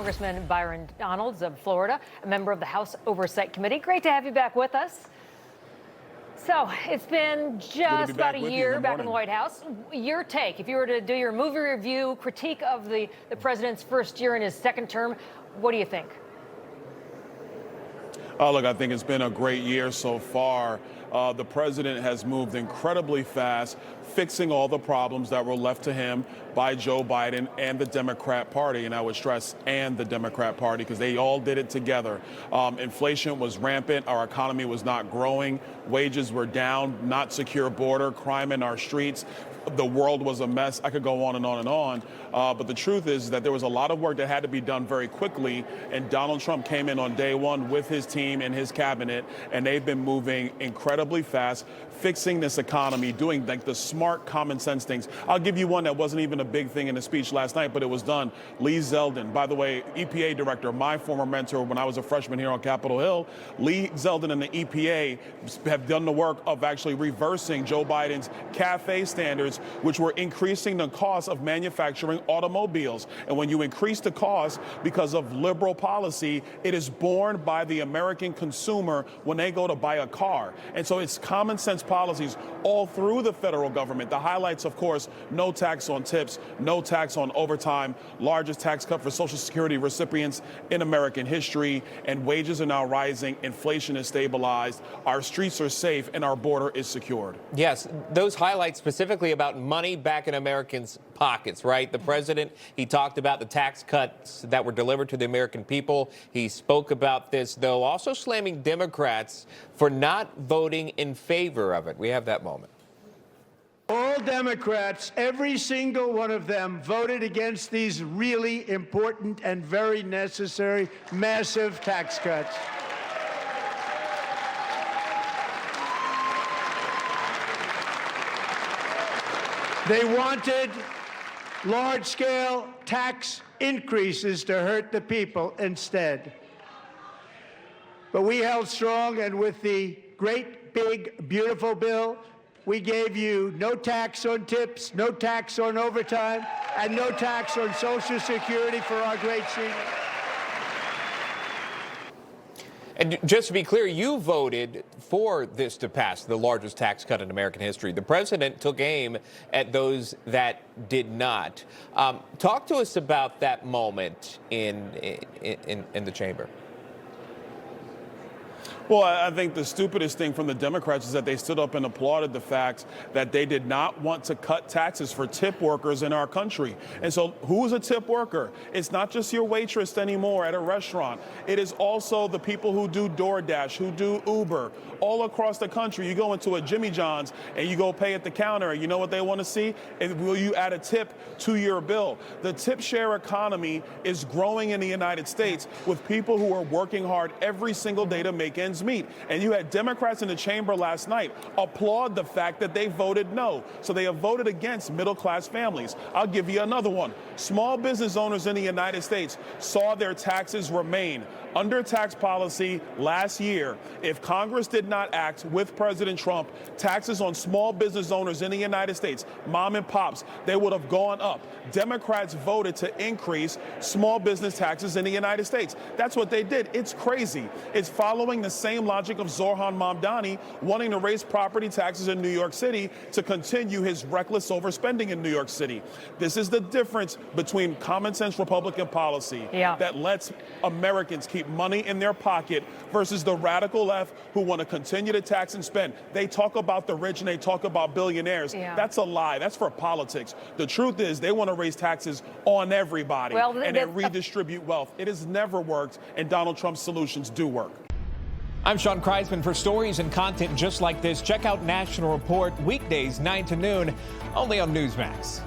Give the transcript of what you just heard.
Congressman Byron Donalds of Florida, a member of the House Oversight Committee. Great to have you back with us. So it's been just about a year back in the White House. Your take, if you were to do your movie review, critique of the president's first year in his second term, what do you think? Look, I think it's been a great year so far. The president has moved incredibly fast, fixing all the problems that were left to him by Joe Biden and the Democrat Party. And I would stress, and the Democrat Party, because they all did it together. Inflation was rampant. Our economy was not growing. Wages were down, not secure border, crime in our streets. The world was a mess. I could go on and on and on. But the truth is that there was a lot of work that had to be done very quickly. And Donald Trump came in on day one with his team and his cabinet, and they've been moving incredibly fast, fixing this economy, doing like the smart, common sense things. I'll give you one that wasn't even a big thing in the speech last night, but it was done. Lee Zeldin, by the way, EPA director, my former mentor when I was a freshman here on Capitol Hill. Lee Zeldin and the EPA have done the work of actually reversing Joe Biden's CAFE standards, which were increasing the cost of manufacturing automobiles. And when you increase the cost because of liberal policy, it is borne by the American consumer when they go to buy a car. And so it's common sense policies all through the federal government. The highlights, of course, no tax on tips, no tax on overtime, largest tax cut for Social Security recipients in American history, and wages are now rising, inflation is stabilized, our streets are safe, and our border is secured. Yes, those highlights specifically about money back in Americans' pockets, right? The president, he talked about the tax cuts that were delivered to the American people. He spoke about this, though, also slamming Democrats for not voting in favor of it. We have that moment. All Democrats, every single one of them, voted against these really important and very necessary massive tax cuts. They wanted large-scale tax increases to hurt the people instead. But we held strong, and with the great, big, beautiful bill, we gave you no tax on tips, no tax on overtime, and no tax on Social Security for our great seniors. And just to be clear, you voted for this to pass, the largest tax cut in American history. The president took aim at those that did not. Talk to us about that moment in the chamber. Well, I think the stupidest thing from the Democrats is that they stood up and applauded the fact that they did not want to cut taxes for tip workers in our country. And so who's a tip worker? It's not just your waitress anymore at a restaurant. It is also the people who do DoorDash, who do Uber, all across the country. You go into a Jimmy John's and you go pay at the counter, and you know what they want to see? And will you add a tip to your bill? The tip share economy is growing in the United States with people who are working hard every single day to make ends meet. And you had Democrats in the chamber last night applaud the fact that they voted no. So they have voted against middle-class families. I'll give you another one. Small business owners in the United States saw their taxes remain under tax policy last year. If Congress did not act with President Trump, taxes on small business owners in the United States, mom and pops, they would have gone up. Democrats voted to increase small business taxes in the United States. That's what they did. It's crazy. It's following the same logic of Zohran Mamdani wanting to raise property taxes in New York City to continue his reckless overspending in New York City. This is the difference between common sense Republican policy that lets Americans keep money in their pocket versus the radical left who want to continue to tax and spend. They talk about the rich and they talk about billionaires. That's a lie. That's for politics. The truth is they want to raise taxes on everybody and then redistribute wealth. It has never worked, and Donald Trump's solutions do work. I'm Sean Kreisman. For stories and content just like this, check out National Report weekdays 9 to noon, only on Newsmax.